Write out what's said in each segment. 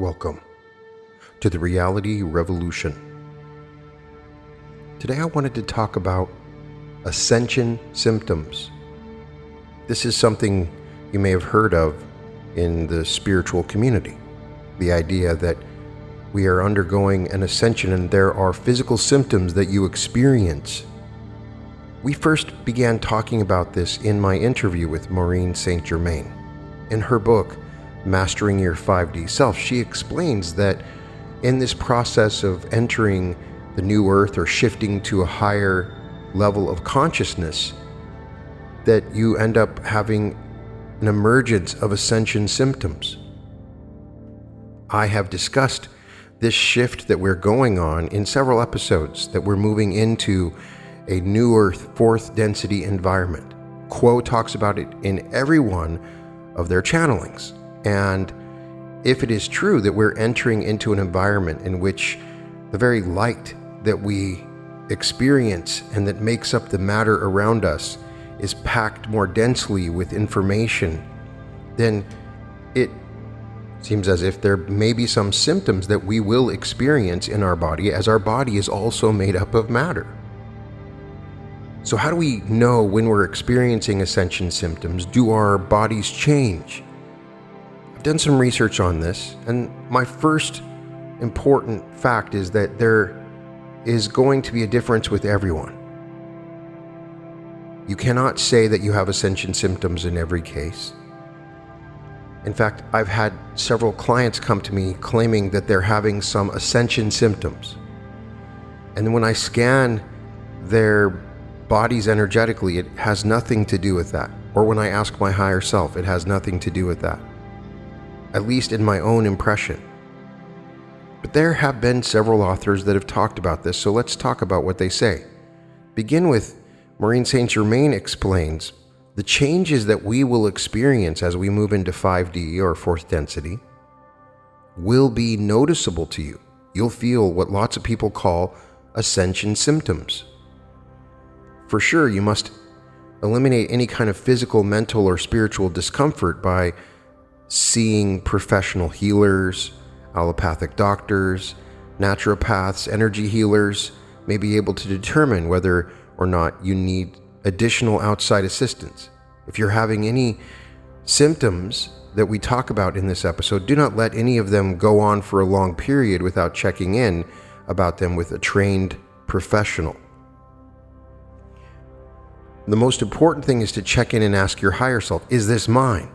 Welcome to the Reality Revolution. Today I wanted to talk about Ascension Symptoms. This is something you may have heard of in the spiritual community. The idea that we are undergoing an ascension and there are physical symptoms that you experience. We first began talking about this in my interview with Maureen St. Germain. In her book, Mastering Your 5D Self, she explains that in this process of entering the new earth or shifting to a higher level of consciousness, that you end up having an emergence of ascension symptoms. I have discussed this shift that we're going on in several episodes, that we're moving into a new earth, fourth density environment. Quo talks about it in every one of their channelings. And if it is true that we're entering into an environment in which the very light that we experience and that makes up the matter around us is packed more densely with information, then it seems as if there may be some symptoms that we will experience in our body, as our body is also made up of matter. So how do we know when we're experiencing ascension symptoms? Do our bodies change? I've done some research on this, and my first important fact is that there is going to be a difference with everyone. You cannot say that you have ascension symptoms in every case. In fact, I've had several clients come to me claiming that they're having some ascension symptoms. And when I scan their bodies energetically, it has nothing to do with that. Or when I ask my higher self, it has nothing to do with that. At least in my own impression. But there have been several authors that have talked about this, so let's talk about what they say. Begin with Maureen St. Germain explains the changes that we will experience as we move into 5D or fourth density will be noticeable to you. You'll feel what lots of people call ascension symptoms. For sure, you must eliminate any kind of physical, mental, or spiritual discomfort by seeing professional healers, allopathic doctors, naturopaths, energy healers may be able to determine whether or not you need additional outside assistance. If you're having any symptoms that we talk about in this episode, do not let any of them go on for a long period without checking in about them with a trained professional. The most important thing is to check in and ask your higher self, is this mine?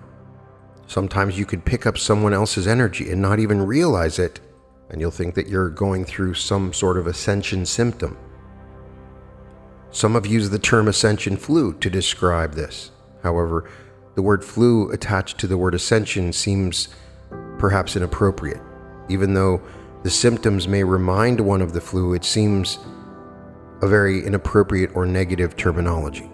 Sometimes you could pick up someone else's energy and not even realize it, and you'll think that you're going through some sort of ascension symptom. Some have used the term ascension flu to describe this. However, the word flu attached to the word ascension seems perhaps inappropriate. Even though the symptoms may remind one of the flu, it seems a very inappropriate or negative terminology.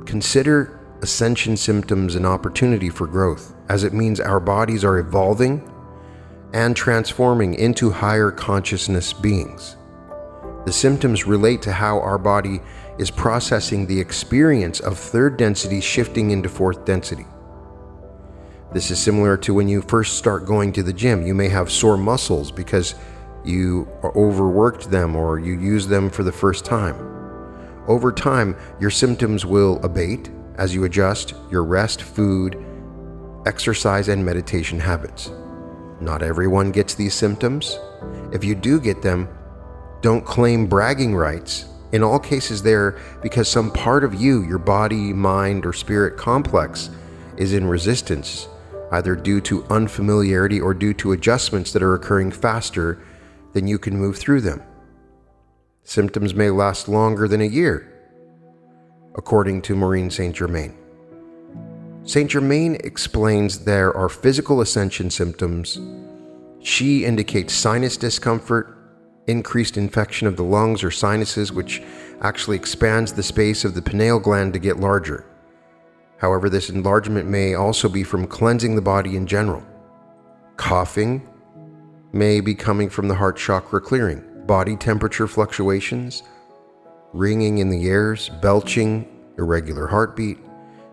Consider ascension symptoms an opportunity for growth, as it means our bodies are evolving and transforming into higher consciousness beings. The symptoms relate to how our body is processing the experience of third density shifting into fourth density. This is similar to when you first start going to the gym. You may have sore muscles because you overworked them or you used them for the first time. Over time, your symptoms will abate as you adjust your rest, food, exercise, and meditation habits. Not everyone gets these symptoms. If you do get them, don't claim bragging rights. In all cases, they're because some part of you, your body, mind, or spirit complex, is in resistance, either due to unfamiliarity or due to adjustments that are occurring faster than you can move through them. Symptoms may last longer than a year, according to Maureen St. Germain. St. Germain explains there are physical ascension symptoms. She indicates sinus discomfort, increased infection of the lungs or sinuses, which actually expands the space of the pineal gland to get larger. However, this enlargement may also be from cleansing the body in general. Coughing may be coming from the heart chakra clearing. Body temperature fluctuations, ringing in the ears, belching, irregular heartbeat,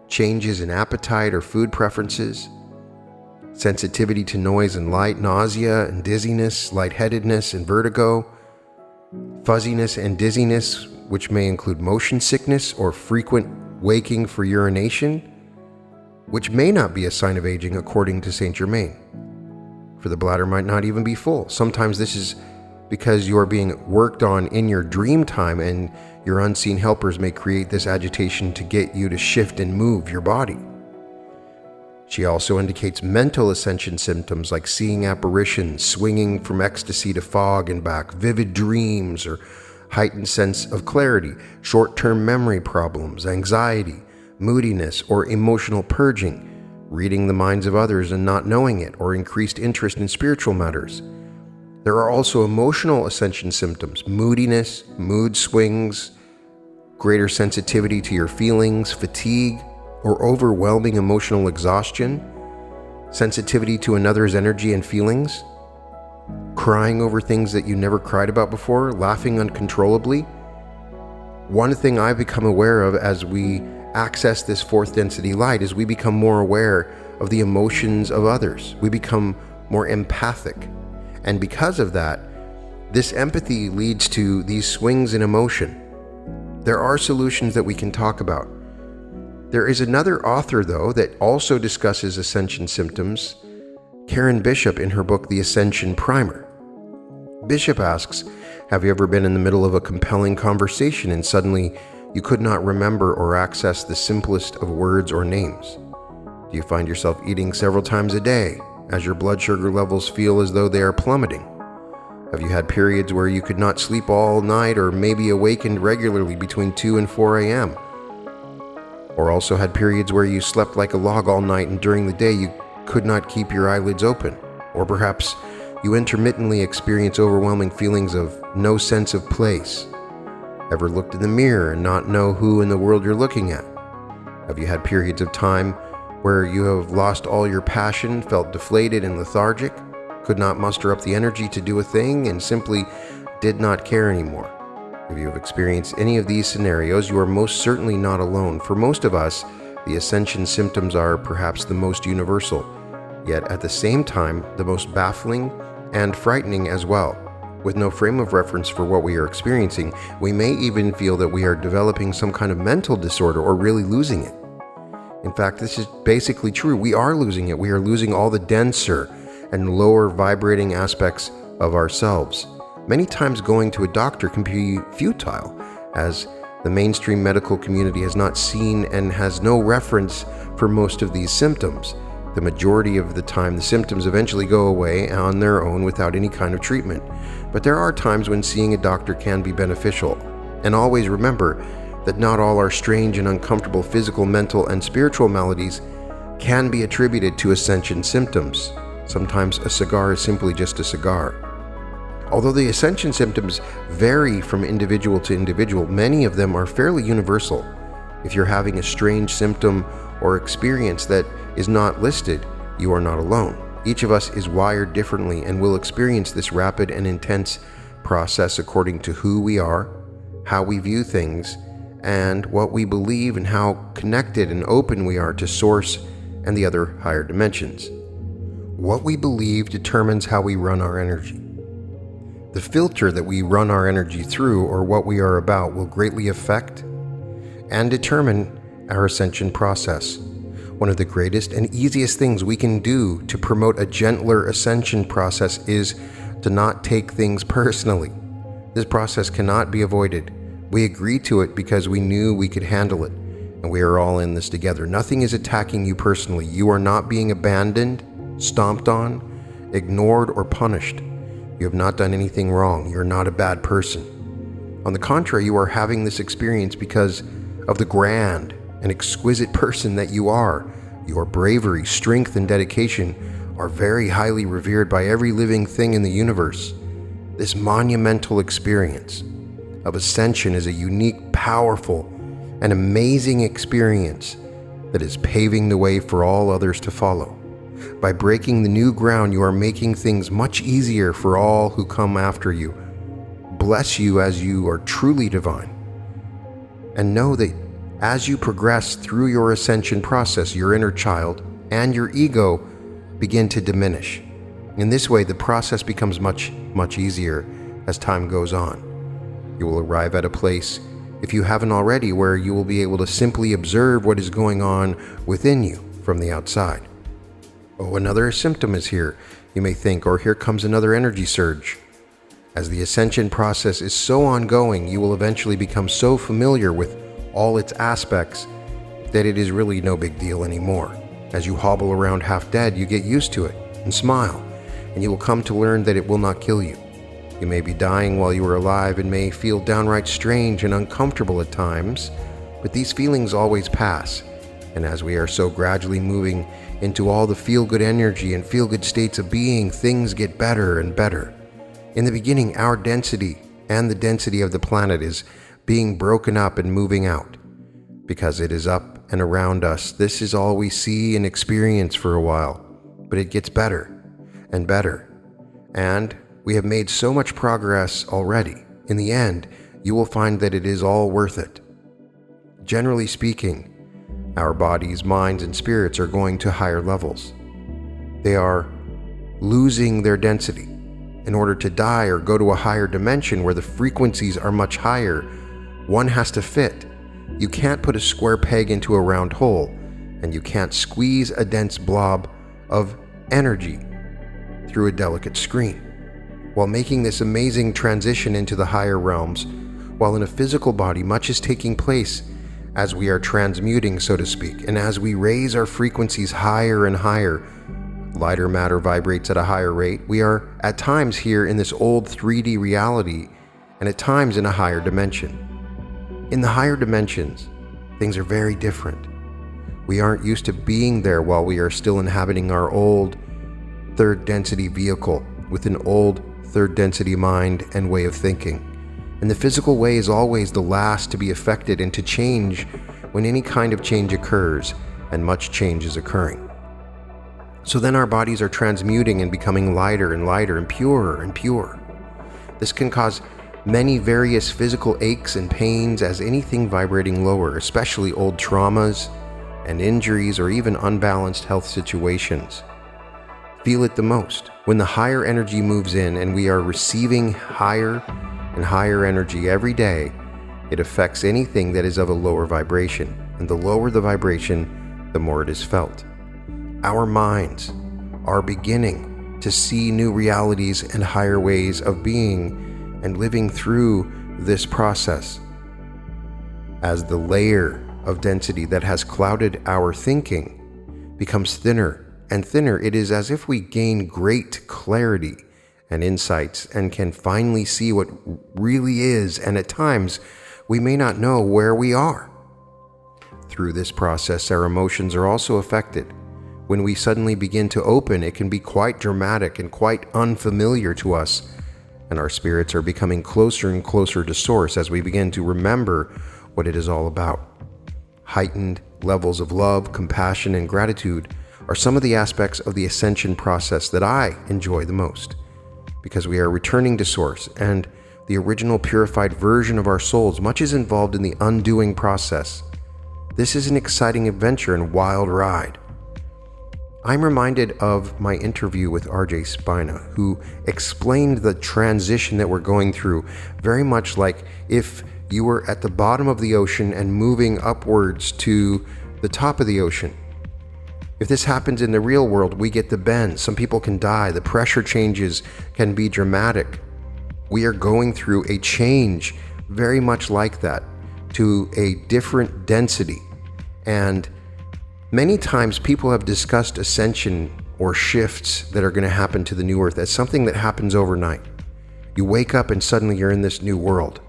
changes in appetite or food preferences. sensitivity to noise and light, nausea and dizziness, lightheadedness and vertigo, fuzziness and dizziness, which may include motion sickness or frequent waking for urination, which may not be a sign of aging according to Saint Germain. For the bladder might not even be full. Sometimes this is because you are being worked on in your dream time, and your unseen helpers may create this agitation to get you to shift and move your body. She also indicates mental ascension symptoms like seeing apparitions, swinging from ecstasy to fog and back, vivid dreams or heightened sense of clarity, short-term memory problems, anxiety, moodiness, or emotional purging, reading the minds of others and not knowing it, or increased interest in spiritual matters. There are also emotional ascension symptoms: moodiness, mood swings, greater sensitivity to your feelings, fatigue, or overwhelming emotional exhaustion, sensitivity to another's energy and feelings, crying over things that you never cried about before, laughing uncontrollably. One thing I've become aware of as we access this fourth density light is we become more aware of the emotions of others. We become more empathic. And because of that, this empathy leads to these swings in emotion. There are solutions that we can talk about. There is another author, though, that also discusses ascension symptoms, Karen Bishop, in her book, The Ascension Primer. Bishop asks, have you ever been in the middle of a compelling conversation and suddenly you could not remember or access the simplest of words or names? Do you find yourself eating several times a day as your blood sugar levels feel as though they are plummeting? Have you had periods where you could not sleep all night, or maybe awakened regularly between 2 and 4 a.m.? Or also had periods where you slept like a log all night and during the day you could not keep your eyelids open? Or perhaps you intermittently experience overwhelming feelings of no sense of place? Ever looked in the mirror and not know who in the world you're looking at? Have you had periods of time where you have lost all your passion, felt deflated and lethargic, could not muster up the energy to do a thing, and simply did not care anymore? If you have experienced any of these scenarios, you are most certainly not alone. For most of us, the ascension symptoms are perhaps the most universal, yet at the same time, the most baffling and frightening as well. With no frame of reference for what we are experiencing, we may even feel that we are developing some kind of mental disorder or really losing it. In fact, this is basically true. We are losing it. We are losing all the denser and lower vibrating aspects of ourselves. Many times going to a doctor can be futile, as the mainstream medical community has not seen and has no reference for most of these symptoms. The majority of the time, the symptoms eventually go away on their own without any kind of treatment. But there are times when seeing a doctor can be beneficial. And always remember that not all our strange and uncomfortable physical, mental, and spiritual maladies can be attributed to ascension symptoms. Sometimes a cigar is simply just a cigar. Although the ascension symptoms vary from individual to individual, many of them are fairly universal. If you're having a strange symptom or experience that is not listed, you are not alone. Each of us is wired differently and will experience this rapid and intense process according to who we are, how we view things, and what we believe, and how connected and open we are to Source and the other higher dimensions. What we believe determines how we run our energy. The filter that we run our energy through, or what we are about, will greatly affect and determine our ascension process. One of the greatest and easiest things we can do to promote a gentler ascension process is to not take things personally. This process cannot be avoided. We agreed to it because we knew we could handle it, and we are all in this together. Nothing is attacking you personally. You are not being abandoned, stomped on, ignored, or punished. You have not done anything wrong. You're not a bad person. On the contrary, you are having this experience because of the grand and exquisite person that you are. Your bravery, strength, and dedication are very highly revered by every living thing in the universe. This monumental experience of ascension is a unique, powerful, and amazing experience that is paving the way for all others to follow. By breaking the new ground, you are making things much easier for all who come after you. Bless you as you are truly divine. And know that as you progress through your ascension process, your inner child and your ego begin to diminish. In this way, the process becomes much, much easier as time goes on. You will arrive at a place, if you haven't already, where you will be able to simply observe what is going on within you from the outside. Oh, another symptom is here, you may think, or here comes another energy surge. As the ascension process is so ongoing, you will eventually become so familiar with all its aspects that it is really no big deal anymore. As you hobble around half dead, you get used to it and smile, and you will come to learn that it will not kill you. You may be dying while you are alive and may feel downright strange and uncomfortable at times, but these feelings always pass. And as we are so gradually moving into all the feel-good energy and feel-good states of being, things get better and better. In the beginning, our density and the density of the planet is being broken up and moving out. Because it is up and around us, this is all we see and experience for a while. But it gets better and better. And we have made so much progress already. In the end, you will find that it is all worth it. Generally speaking, our bodies, minds, and spirits are going to higher levels. They are losing their density. In order to die or go to a higher dimension where the frequencies are much higher, one has to fit. You can't put a square peg into a round hole, and you can't squeeze a dense blob of energy through a delicate screen. While making this amazing transition into the higher realms, while in a physical body, much is taking place as we are transmuting, so to speak, and as we raise our frequencies higher and higher, lighter matter vibrates at a higher rate. We are at times here in this old 3D reality, and at times in a higher dimension. In the higher dimensions, things are very different. We aren't used to being there while we are still inhabiting our old third density vehicle with an old third density mind and way of thinking. And the physical way is always the last to be affected and to change when any kind of change occurs, and much change is occurring. So then our bodies are transmuting and becoming lighter and purer and purer. This can cause many various physical aches and pains as anything vibrating lower, especially old traumas and injuries or even unbalanced health situations. Feel it the most when the higher energy moves in and we are receiving higher and higher energy every day. It affects anything that is of a lower vibration, and the lower the vibration, the more it is felt. Our minds are beginning to see new realities and higher ways of being and living through this process. As the layer of density that has clouded our thinking becomes thinner and thinner, it is as if we gain great clarity and insights and can finally see what really is, and at times we may not know where we are. Through this process, our emotions are also affected. When we suddenly begin to open, it can be quite dramatic and quite unfamiliar to us, and our spirits are becoming closer and closer to Source as we begin to remember what it is all about. Heightened levels of love, compassion, and gratitude are some of the aspects of the ascension process that I enjoy the most, because we are returning to Source and the original purified version of our souls. Much is involved in the undoing process. This is an exciting adventure and wild ride. I'm reminded of my interview with RJ Spina, who explained the transition that we're going through very much like if you were at the bottom of the ocean and moving upwards to the top of the ocean. If this happens in the real world, we get the bend. Some people can die. The pressure changes can be dramatic. We are going through a change very much like that to a different density. And many times people have discussed ascension or shifts that are going to happen to the new earth as something that happens overnight. You wake up and suddenly you're in this new world.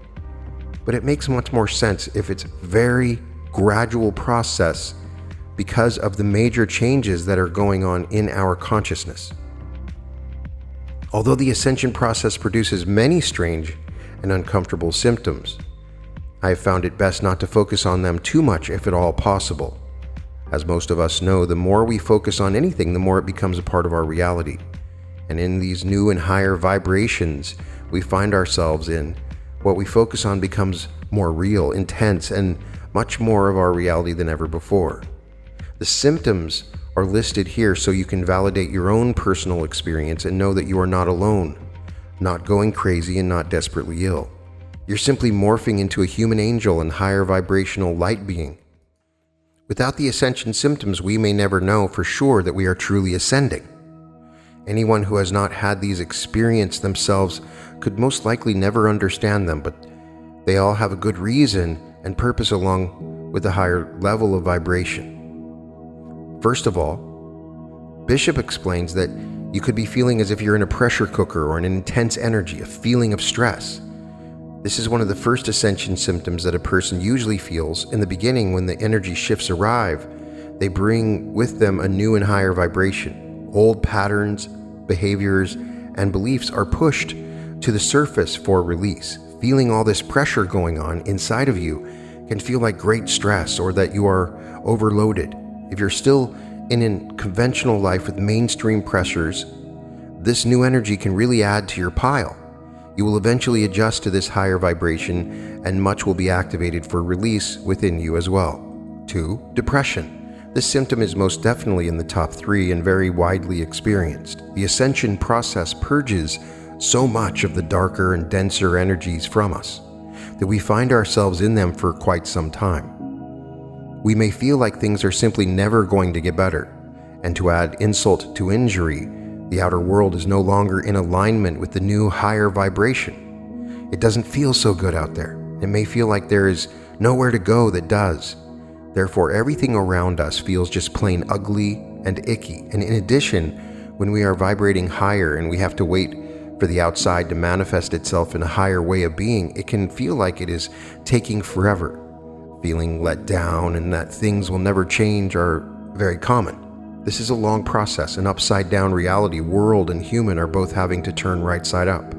But it makes much more sense if it's very gradual process because of the major changes that are going on in our consciousness. Although the ascension process produces many strange and uncomfortable symptoms, I have found it best not to focus on them too much if at all possible. As most of us know, the more we focus on anything, the more it becomes a part of our reality. And in these new and higher vibrations we find ourselves in, what we focus on becomes more real, intense, and much more of our reality than ever before. The symptoms are listed here so you can validate your own personal experience and know that you are not alone, not going crazy and not desperately ill. You're simply morphing into a human angel and higher vibrational light being. Without the ascension symptoms, we may never know for sure that we are truly ascending. Anyone who has not had these experiences themselves could most likely never understand them, but they all have a good reason and purpose along with a higher level of vibration. First of all, Bishop explains that you could be feeling as if you're in a pressure cooker or an intense energy, a feeling of stress. This is one of the first ascension symptoms that a person usually feels in the beginning. When the energy shifts arrive, they bring with them a new and higher vibration. Old patterns, behaviors, and beliefs are pushed to the surface for release. Feeling all this pressure going on inside of you can feel like great stress or that you are overloaded. If you're still in a conventional life with mainstream pressures, this new energy can really add to your pile. You will eventually adjust to this higher vibration, and much will be activated for release within you as well. 2. Depression. This symptom is most definitely in the top 3 and very widely experienced. The ascension process purges so much of the darker and denser energies from us that we find ourselves in them for quite some time. We may feel like things are simply never going to get better, and to add insult to injury, the outer world is no longer in alignment with the new higher vibration. It doesn't feel so good out there. It may feel like there is nowhere to go that does. Therefore, everything around us feels just plain ugly and icky. And in addition, when we are vibrating higher and we have to wait for the outside to manifest itself in a higher way of being, it can feel like it is taking forever. Feeling let down and that things will never change are very common. This is a long process. An upside-down reality, world and human are both having to turn right side up.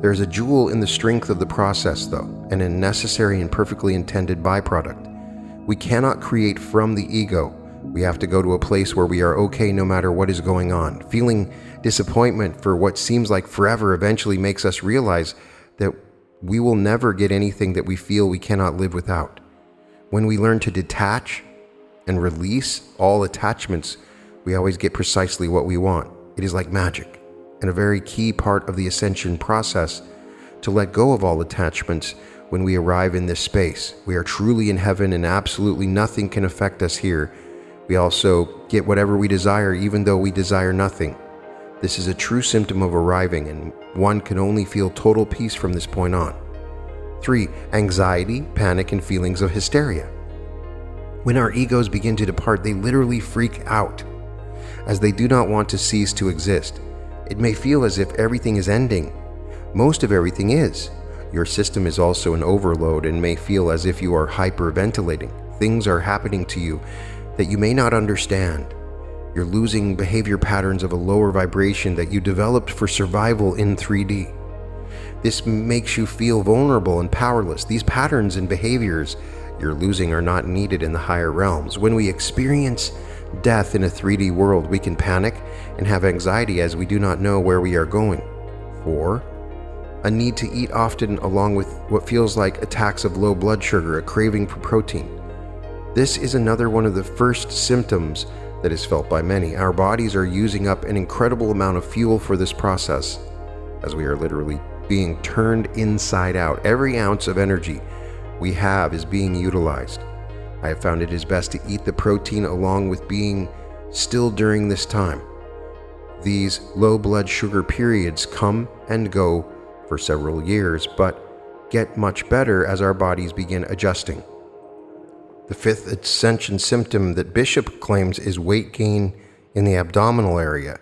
There is a jewel in the strength of the process, though, and a necessary and perfectly intended byproduct. We cannot create from the ego. We have to go to a place where we are okay no matter what is going on. Feeling disappointment for what seems like forever eventually makes us realize that we will never get anything that we feel we cannot live without. When we learn to detach and release all attachments, we always get precisely what we want. It is like magic, and a very key part of the ascension process to let go of all attachments. When we arrive in this space, we are truly in heaven and absolutely nothing can affect us here. We also get whatever we desire, even though we desire nothing. This is a true symptom of arriving, and one can only feel total peace from this point on. 3. Anxiety, panic, and feelings of hysteria. When our egos begin to depart, they literally freak out, as they do not want to cease to exist. It may feel as if everything is ending. Most of everything is. Your system is also in overload and may feel as if you are hyperventilating. Things are happening to you that you may not understand. You're losing behavior patterns of a lower vibration that you developed for survival in 3D. This makes you feel vulnerable and powerless. These patterns and behaviors you're losing are not needed in the higher realms. When we experience death in a 3D world, we can panic and have anxiety as we do not know where we are going. 4. A need to eat often, along with what feels like attacks of low blood sugar, a craving for protein. This is another one of the first symptoms that is felt by many. Our bodies are using up an incredible amount of fuel for this process, as we are literally being turned inside out. Every ounce of energy we have is being utilized. I have found it is best to eat the protein along with being still during this time. These low blood sugar periods come and go for several years, but get much better as our bodies begin adjusting. The 5th ascension symptom that Bishop claims is weight gain in the abdominal area.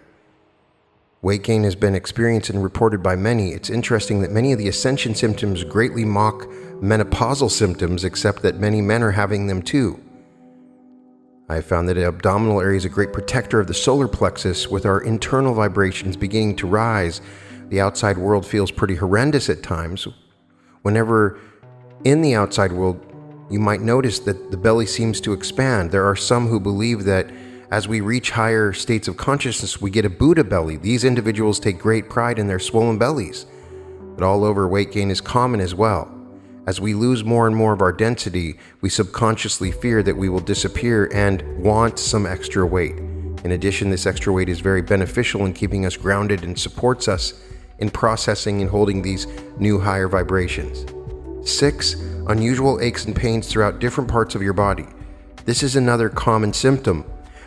Weight gain has been experienced and reported by many. It's interesting that many of the ascension symptoms greatly mock menopausal symptoms, except that many men are having them too. I have found that the abdominal area is a great protector of the solar plexus. With our internal vibrations beginning to rise, the outside world feels pretty horrendous at times. Whenever in the outside world, you might notice that the belly seems to expand. There are some who believe that as we reach higher states of consciousness, we get a Buddha belly. These individuals take great pride in their swollen bellies. But all over, weight gain is common as well. As we lose more and more of our density, we subconsciously fear that we will disappear and want some extra weight. In addition, this extra weight is very beneficial in keeping us grounded and supports us in processing and holding these new higher vibrations. 6. Unusual aches and pains throughout different parts of your body. This is another common symptom,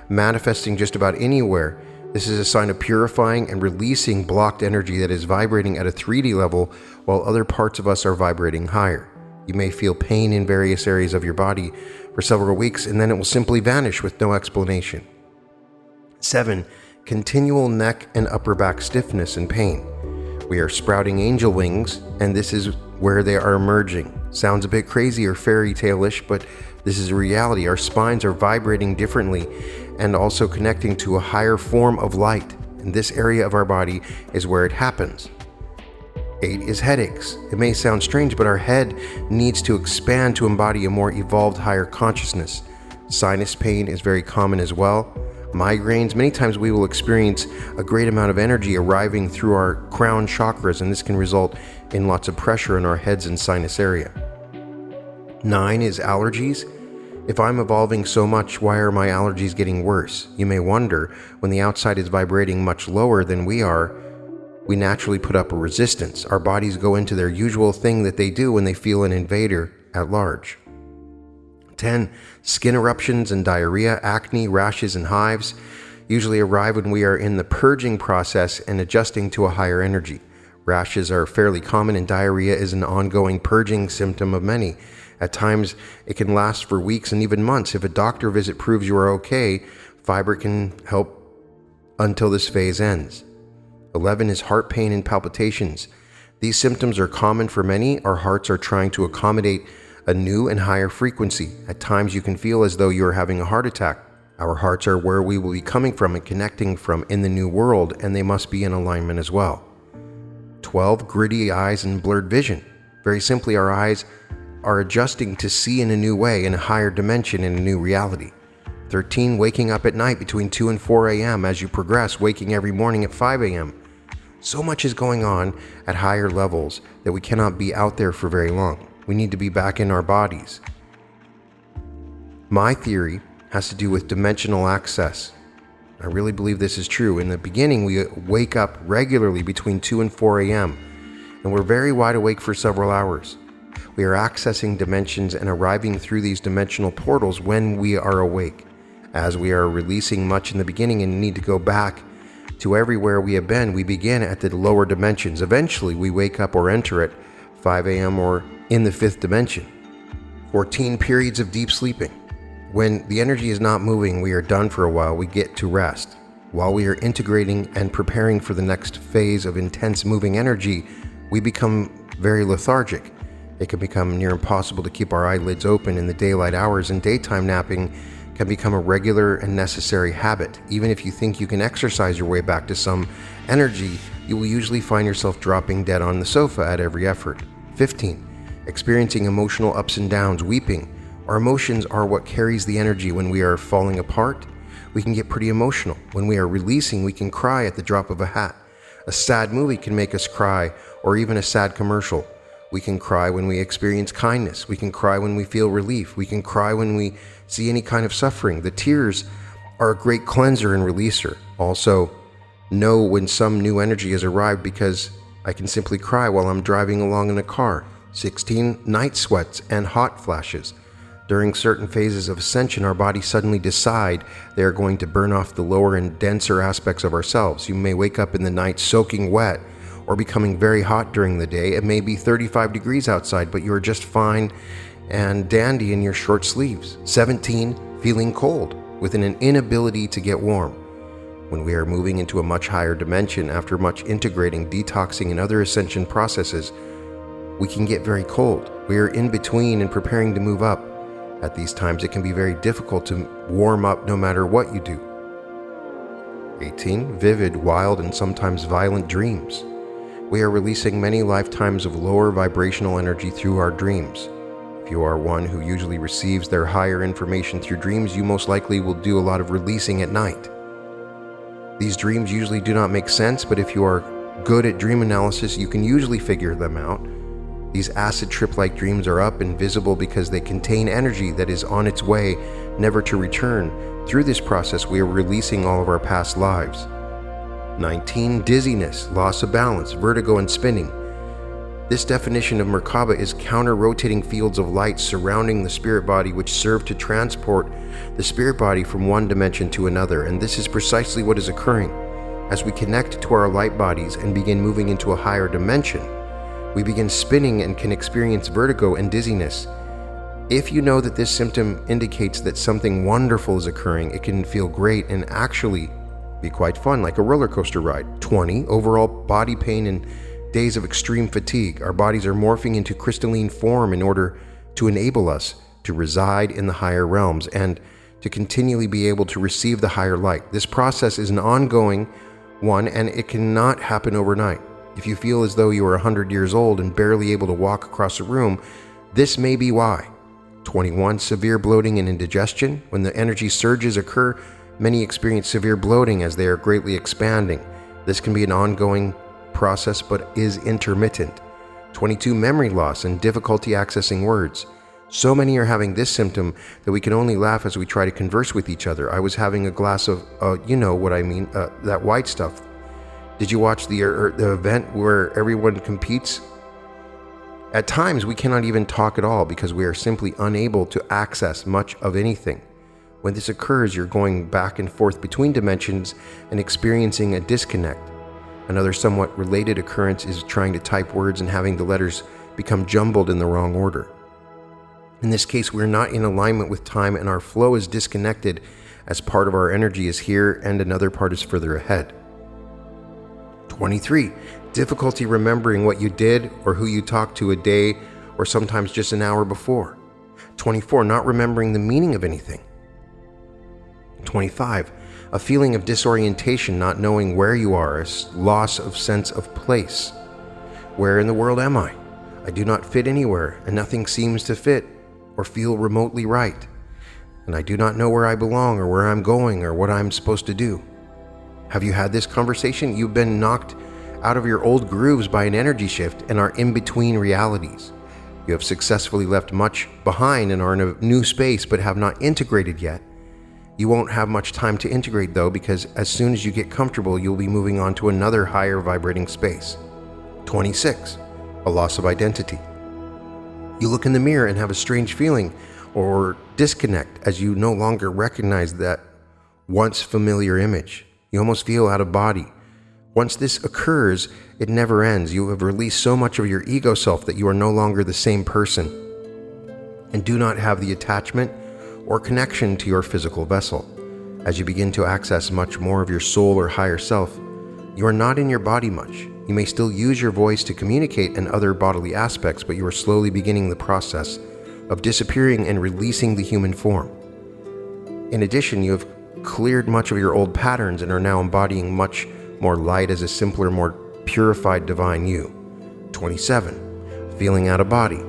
manifesting just about anywhere. This is a sign of purifying and releasing blocked energy that is vibrating at a 3D level while other parts of us are vibrating higher. You may feel pain in various areas of your body for several weeks, and then it will simply vanish with no explanation. 7. Continual neck and upper back stiffness and pain. We are sprouting angel wings, and this is where they are emerging. Sounds a bit crazy or fairy tale-ish, but this is a reality. Our spines are vibrating differently and also connecting to a higher form of light. And this area of our body is where it happens. 8 is headaches. It may sound strange, but our head needs to expand to embody a more evolved higher consciousness. Sinus pain is very common as well. Migraines, many times we will experience a great amount of energy arriving through our crown chakras, and this can result in lots of pressure in our heads and sinus area. 9 is allergies. If I'm evolving so much, why are my allergies getting worse? You may wonder, when the outside is vibrating much lower than we are, we naturally put up a resistance. Our bodies go into their usual thing that they do when they feel an invader at large. 10. Skin eruptions and diarrhea, acne, rashes, and hives usually arrive when we are in the purging process and adjusting to a higher energy. Rashes are fairly common, and diarrhea is an ongoing purging symptom of many. At times, it can last for weeks and even months. If a doctor visit proves you are okay, fiber can help until this phase ends. 11 is heart pain and palpitations. These symptoms are common for many. Our hearts are trying to accommodate a new and higher frequency. At times, you can feel as though you are having a heart attack. Our hearts are where we will be coming from and connecting from in the new world, and they must be in alignment as well. 12, gritty eyes and blurred vision. Very simply, our eyes are adjusting to see in a new way, in a higher dimension, in a new reality. 13, waking up at night between 2 and 4 a.m. as you progress, waking every morning at 5 a.m. So much is going on at higher levels that we cannot be out there for very long. We need to be back in our bodies. My theory has to do with dimensional access. I really believe this is true. In the beginning, we wake up regularly between 2 and 4 a.m., and we're very wide awake for several hours. We are accessing dimensions and arriving through these dimensional portals when we are awake. As we are releasing much in the beginning and need to go back to everywhere we have been, we begin at the lower dimensions. Eventually, we wake up or enter at 5 a.m. or in the 5th dimension. 14, periods of deep sleeping. When the energy is not moving, we are done for a while. We get to rest. While we are integrating and preparing for the next phase of intense moving energy, we become very lethargic. It can become near impossible to keep our eyelids open in the daylight hours, and daytime napping can become a regular and necessary habit. Even if you think you can exercise your way back to some energy, you will usually find yourself dropping dead on the sofa at every effort. 15, experiencing emotional ups and downs, weeping. Our emotions are what carries the energy. When we are falling apart, we can get pretty emotional. When we are releasing, we can cry at the drop of a hat. A sad movie can make us cry, or even a sad commercial. We can cry when we experience kindness. We can cry when we feel relief. We can cry when we see any kind of suffering. The tears are a great cleanser and releaser. Also, know when some new energy has arrived, because I can simply cry while I'm driving along in a car. 16, night sweats and hot flashes. During certain phases of ascension, our bodies suddenly decide they are going to burn off the lower and denser aspects of ourselves. You may wake up in the night soaking wet or becoming very hot during the day. It may be 35 degrees outside, but you are just fine and dandy in your short sleeves. 17, feeling cold with an inability to get warm. When we are moving into a much higher dimension after much integrating, detoxing, and other ascension processes, we can get very cold. We are in between and preparing to move up. At these times, it can be very difficult to warm up no matter what you do. 18, vivid, wild, and sometimes violent dreams. We are releasing many lifetimes of lower vibrational energy through our dreams. If you are one who usually receives their higher information through dreams, you most likely will do a lot of releasing at night. These dreams usually do not make sense, but if you are good at dream analysis, you can usually figure them out. These acid trip-like dreams are up and visible because they contain energy that is on its way, never to return. Through this process, we are releasing all of our past lives. 19. Dizziness, loss of balance, vertigo, and spinning. This definition of Merkaba is counter-rotating fields of light surrounding the spirit body which serve to transport the spirit body from one dimension to another, and this is precisely what is occurring. As we connect to our light bodies and begin moving into a higher dimension, we begin spinning and can experience vertigo and dizziness. If you know that this symptom indicates that something wonderful is occurring, it can feel great and actually be quite fun, like a roller coaster ride. 20. Overall body pain and days of extreme fatigue. Our bodies are morphing into crystalline form in order to enable us to reside in the higher realms and to continually be able to receive the higher light. This process is an ongoing one, and it cannot happen overnight. If you feel as though you are 100 years old and barely able to walk across a room, this may be why. 21. Severe bloating and indigestion. When the energy surges occur, many experience severe bloating as they are greatly expanding. This can be an ongoing process but is intermittent. 22. Memory loss and difficulty accessing words. So many are having this symptom that we can only laugh as we try to converse with each other. I was having a glass of, you know what I mean, that white stuff. Did you watch the event where everyone competes? At times, we cannot even talk at all because we are simply unable to access much of anything. When this occurs, you're going back and forth between dimensions and experiencing a disconnect. Another somewhat related occurrence is trying to type words and having the letters become jumbled in the wrong order. In this case, we're not in alignment with time and our flow is disconnected as part of our energy is here and another part is further ahead. 23. Difficulty remembering what you did or who you talked to a day or sometimes just an hour before. 24. Not remembering the meaning of anything. 25. A feeling of disorientation, not knowing where you are, a loss of sense of place. Where in the world am I? I do not fit anywhere, and nothing seems to fit or feel remotely right. And I do not know where I belong or where I'm going or what I'm supposed to do. Have you had this conversation? You've been knocked out of your old grooves by an energy shift and are in between realities. You have successfully left much behind and are in a new space but have not integrated yet. You won't have much time to integrate though, because as soon as you get comfortable, you'll be moving on to another higher vibrating space. 26. A loss of identity. You look in the mirror and have a strange feeling or disconnect as you no longer recognize that once familiar image. You almost feel out of body. Once this occurs, it never ends. You have released so much of your ego self that you are no longer the same person and do not have the attachment or connection to your physical vessel. As you begin to access much more of your soul or higher self, you are not in your body much. You may still use your voice to communicate and other bodily aspects, but you are slowly beginning the process of disappearing and releasing the human form. In addition, you have cleared much of your old patterns and are now embodying much more light as a simpler, more purified divine you. 27. Feeling out of body.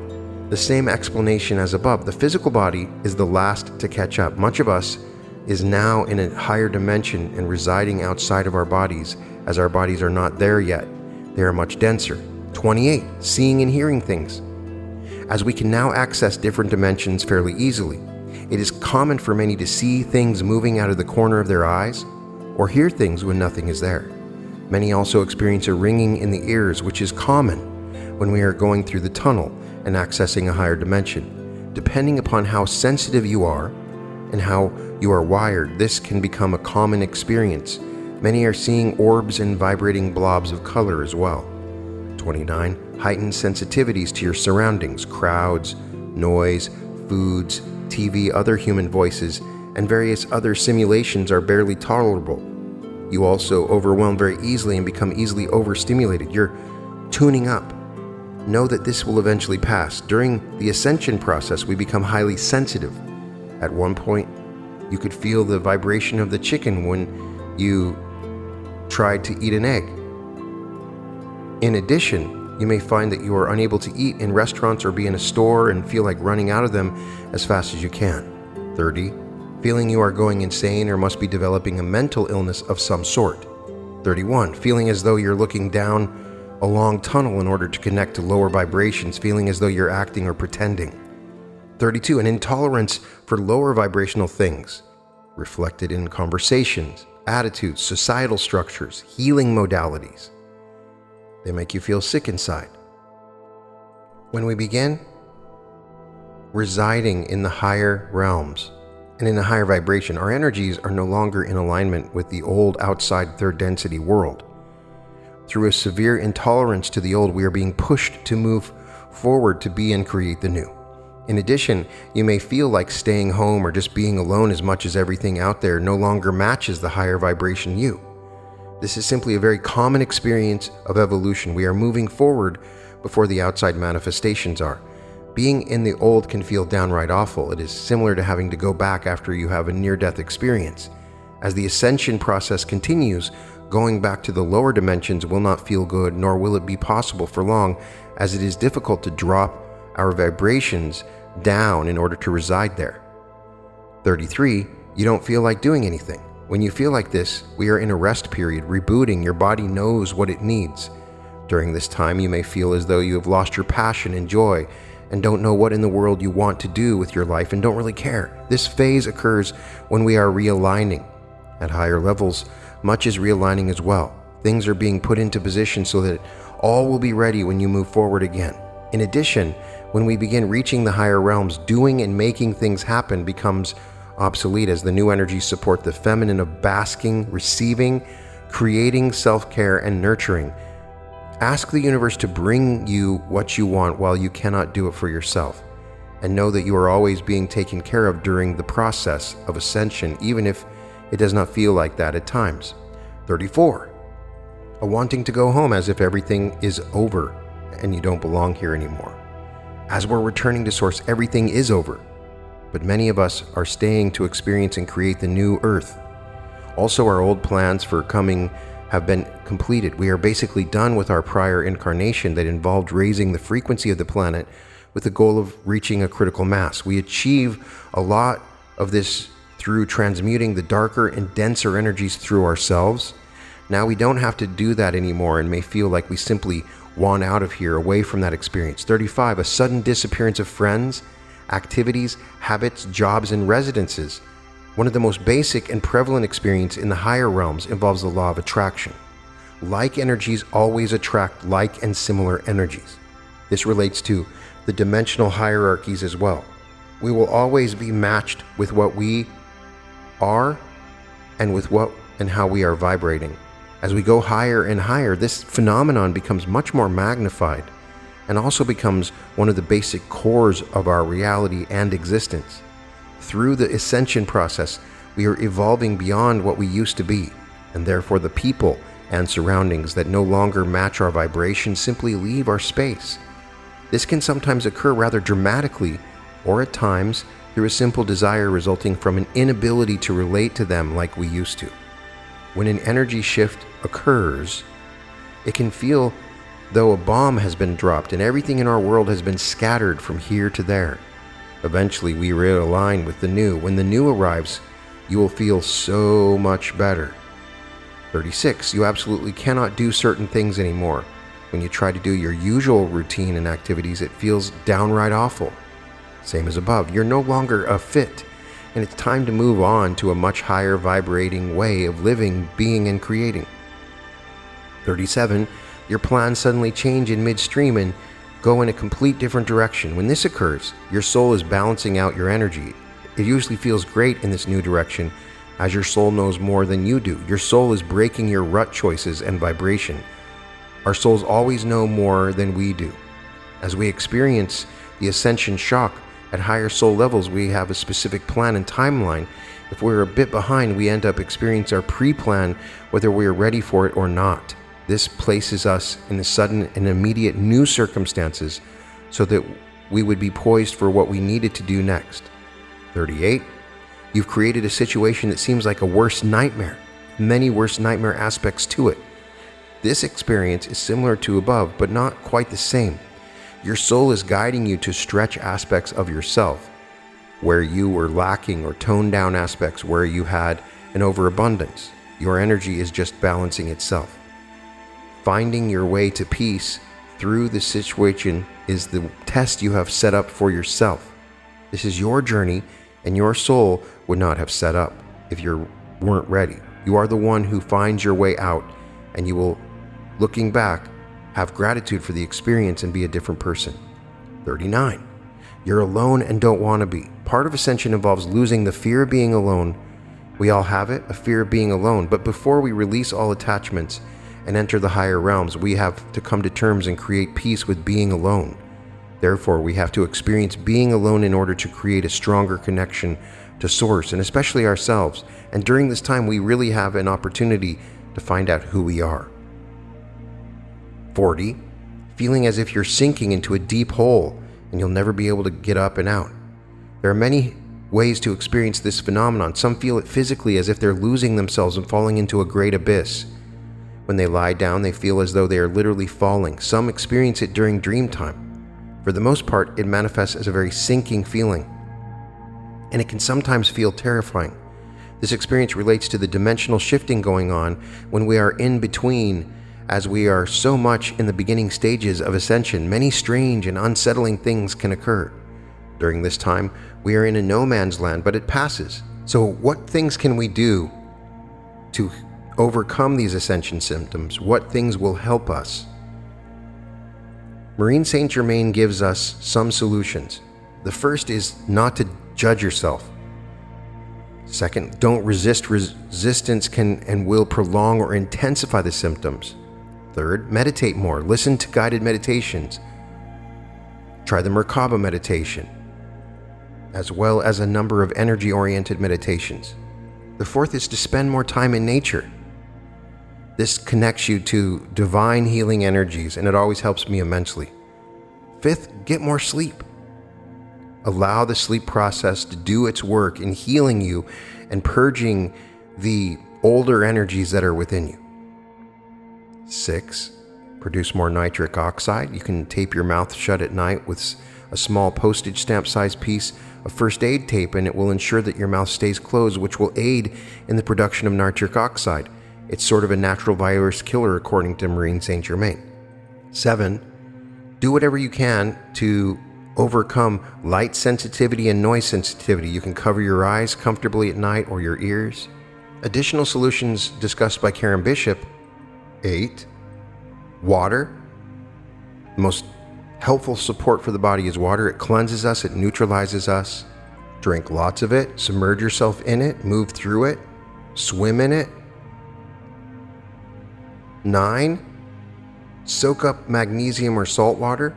The same explanation as above. The physical body is the last to catch up. Much of us is now in a higher dimension and residing outside of our bodies, as our bodies are not there yet. They are much denser. 28. Seeing and hearing things. As we can now access different dimensions fairly easily, it is common for many to see things moving out of the corner of their eyes or hear things when nothing is there. Many also experience a ringing in the ears, which is common when we are going through the tunnel and accessing a higher dimension. Depending upon how sensitive you are and how you are wired, this can become a common experience. Many are seeing orbs and vibrating blobs of color as well. 29. Heightened sensitivities to your surroundings, crowds, noise, foods, TV, other human voices, and various other simulations are barely tolerable. You also overwhelm very easily and become easily overstimulated. You're tuning up. Know that this will eventually pass. During the ascension process, we become highly sensitive. At one point, you could feel the vibration of the chicken when you tried to eat an egg. In addition, you may find that you are unable to eat in restaurants or be in a store and feel like running out of them as fast as you can. 30. Feeling you are going insane or must be developing a mental illness of some sort. 31. Feeling as though you're looking down a long tunnel in order to connect to lower vibrations, feeling as though you're acting or pretending. 32, an intolerance for lower vibrational things, reflected in conversations, attitudes, societal structures, healing modalities. They make you feel sick inside. When we begin residing in the higher realms and in a higher vibration, our energies are no longer in alignment with the old outside third density world. Through a severe intolerance to the old, we are being pushed to move forward to be and create the new. In addition, you may feel like staying home or just being alone as much as everything out there no longer matches the higher vibration you. This is simply a very common experience of evolution. We are moving forward before the outside manifestations are. Being in the old can feel downright awful. It is similar to having to go back after you have a near-death experience. As the ascension process continues, going back to the lower dimensions will not feel good, nor will it be possible for long, as it is difficult to drop our vibrations down in order to reside there. 33, you don't feel like doing anything. When you feel like this, we are in a rest period, rebooting. Your body knows what it needs. During this time, you may feel as though you have lost your passion and joy and don't know what in the world you want to do with your life and don't really care. This phase occurs when we are realigning. At higher levels, much is realigning as well. Things are being put into position so that all will be ready when you move forward again. In addition, when we begin reaching the higher realms, doing and making things happen becomes obsolete as the new energies support the feminine of basking, receiving, creating, self-care, and nurturing. Ask the universe to bring you what you want while you cannot do it for yourself. And know that you are always being taken care of during the process of ascension, even if it does not feel like that at times. 34. A wanting to go home as if everything is over and you don't belong here anymore. As we're returning to Source, everything is over, but many of us are staying to experience and create the new Earth. Also, our old plans for coming have been completed. We are basically done with our prior incarnation that involved raising the frequency of the planet with the goal of reaching a critical mass. We achieve a lot of this through transmuting the darker and denser energies through ourselves. Now we don't have to do that anymore and may feel like we simply want out of here, away from that experience. 35, a sudden disappearance of friends, activities, habits, jobs, and residences. One of the most basic and prevalent experience in the higher realms involves the law of attraction. Like energies always attract like and similar energies. This relates to the dimensional hierarchies as well. We will always be matched with what we are and with what and how we are vibrating. As we go higher and higher, this phenomenon becomes much more magnified and also becomes one of the basic cores of our reality and existence. Through the ascension process, we are evolving beyond what we used to be, and therefore the people and surroundings that no longer match our vibration simply leave our space. This can sometimes occur rather dramatically, or at times through a simple desire resulting from an inability to relate to them like we used to. When an energy shift occurs, it can feel though a bomb has been dropped and everything in our world has been scattered from here to there. Eventually, we realign with the new. When the new arrives, you will feel so much better. 36. You absolutely cannot do certain things anymore. When you try to do your usual routine and activities, it feels downright awful. Same as above, you're no longer a fit. And it's time to move on to a much higher vibrating way of living, being, and creating. 37. Your plans suddenly change in midstream and go in a complete different direction. When this occurs, your soul is balancing out your energy. It usually feels great in this new direction, as your soul knows more than you do. Your soul is breaking your rut choices and vibration. Our souls always know more than we do. As we experience the ascension shock, at higher soul levels, we have a specific plan and timeline. If we're a bit behind, we end up experiencing our pre-plan, whether we are ready for it or not. This places us in a sudden and immediate new circumstances so that we would be poised for what we needed to do next. 38. You've created a situation that seems like a worst nightmare. Many worst nightmare aspects to it. This experience is similar to above, but not quite the same. Your soul is guiding you to stretch aspects of yourself where you were lacking or tone down aspects where you had an overabundance. Your energy is just balancing itself. Finding your way to peace through the situation is the test you have set up for yourself. This is your journey, and your soul would not have set up if you weren't ready. You are the one who finds your way out, and you will, looking back, have gratitude for the experience and be a different person. 39. You're alone and don't want to be. Part of Ascension involves losing the fear of being alone. We all have it, a fear of being alone. But before we release all attachments and enter the higher realms, we have to come to terms and create peace with being alone. Therefore, we have to experience being alone in order to create a stronger connection to Source, and especially ourselves. And during this time, we really have an opportunity to find out who we are. 40. Feeling as if you're sinking into a deep hole and you'll never be able to get up and out. There are many ways to experience this phenomenon. Some feel it physically, as if they're losing themselves and falling into a great abyss. When they lie down, they feel as though they are literally falling. Some experience it during dream time. For the most part, it manifests as a very sinking feeling, and it can sometimes feel terrifying. This experience relates to the dimensional shifting going on when we are in between, as we are so much in the beginning stages of ascension. Many strange and unsettling things can occur. During this time, we are in a no man's land, but it passes. So what things can we do to overcome these ascension symptoms? What things will help us? Marine Saint Germain gives us some solutions. The first is not to judge yourself. Second, don't resist. Resistance can and will prolong or intensify the symptoms. Third, meditate more. Listen to guided meditations. Try the Merkaba meditation, as well as a number of energy-oriented meditations. The fourth is to spend more time in nature. This connects you to divine healing energies, and it always helps me immensely. Fifth, get more sleep. Allow the sleep process to do its work in healing you and purging the older energies that are within you. 6, produce more nitric oxide. You can tape your mouth shut at night with a small postage stamp sized piece of first aid tape, and it will ensure that your mouth stays closed, which will aid in the production of nitric oxide. It's sort of a natural virus killer, according to Marine Saint Germain. 7, do whatever you can to overcome light sensitivity and noise sensitivity. You can cover your eyes comfortably at night, or your ears. Additional solutions discussed by Karen Bishop. 8, water. The most helpful support for the body is water. It cleanses us, it neutralizes us. Drink lots of it, submerge yourself in it, move through it, swim in it. 9, soak up magnesium or salt water.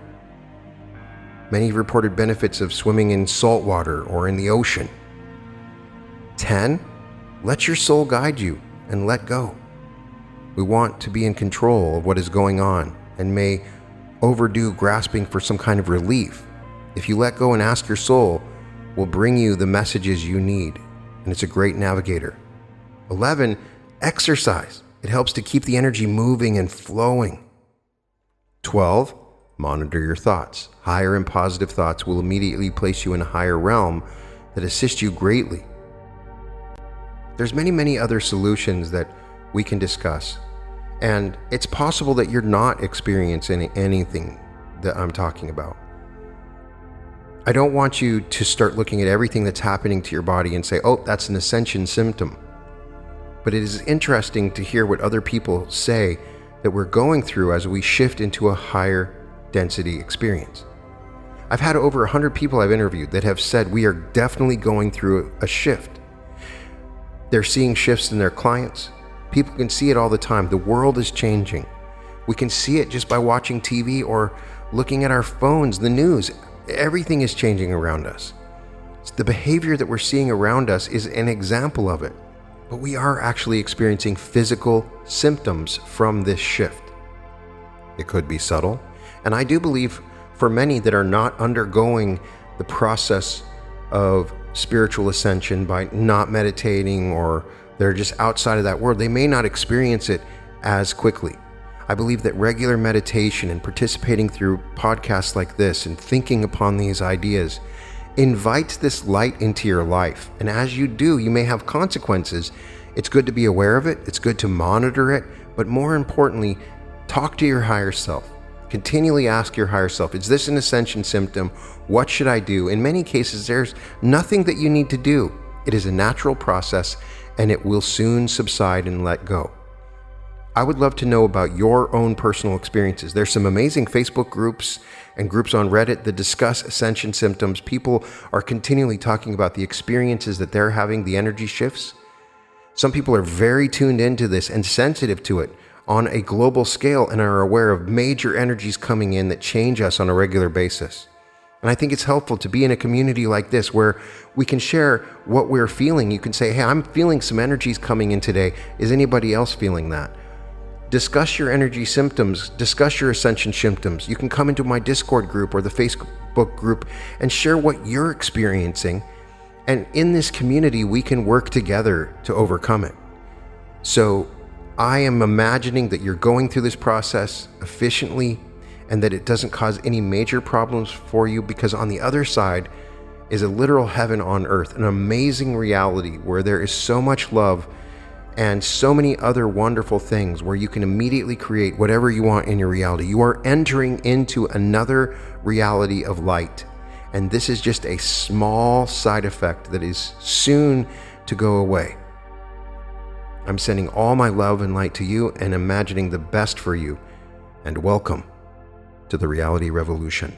Many reported benefits of swimming in salt water or in the ocean. 10, let your soul guide you and let go. We want to be in control of what is going on and may overdo grasping for some kind of relief. If you let go and ask, your soul will bring you the messages you need, and it's a great navigator. 11, exercise. It helps to keep the energy moving and flowing. 12, monitor your thoughts. Higher and positive thoughts will immediately place you in a higher realm that assist you greatly. There's many other solutions that we can discuss, and it's possible that you're not experiencing anything that I'm talking about. I don't want you to start looking at everything that's happening to your body and say, oh, that's an ascension symptom. But it is interesting to hear what other people say that we're going through as we shift into a higher density experience. I've had over 100 people I've interviewed that have said we are definitely going through a shift. They're seeing shifts in their clients. People can see it all the time. The world is changing. We can see it just by watching TV or looking at our phones, the news. Everything is changing around us. The behavior that we're seeing around us is an example of it. But we are actually experiencing physical symptoms from this shift. It could be subtle, and I do believe for many that are not undergoing the process of spiritual ascension by not meditating, or they're just outside of that world, they may not experience it as quickly. I believe that regular meditation and participating through podcasts like this and thinking upon these ideas invites this light into your life. And as you do, you may have consequences. It's good to be aware of it. It's good to monitor it. But more importantly, Talk to your higher self. Continually ask your higher self, is this an ascension symptom? What should I do? In many cases, there's nothing that you need to do. It is a natural process, and it will soon subside and let go. I would love to know about your own personal experiences. There's some amazing Facebook groups and groups on Reddit that discuss ascension symptoms. People are continually talking about the experiences that they're having, the energy shifts. Some people are very tuned into this and sensitive to it on a global scale and are aware of major energies coming in that change us on a regular basis. And I think it's helpful to be in a community like this where we can share what we're feeling. You can say, hey, I'm feeling some energies coming in today. Is anybody else feeling that? Discuss your energy symptoms, discuss your ascension symptoms. You can come into my Discord group or the Facebook group and share what you're experiencing. And in this community, we can work together to overcome it. So I am imagining that you're going through this process efficiently and that it doesn't cause any major problems for you, because on the other side is a literal heaven on earth, an amazing reality where there is so much love and so many other wonderful things where you can immediately create whatever you want in your reality. You are entering into another reality of light. And this is just a small side effect that is soon to go away. I'm sending all my love and light to you and imagining the best for you. And welcome to the Reality Revolution.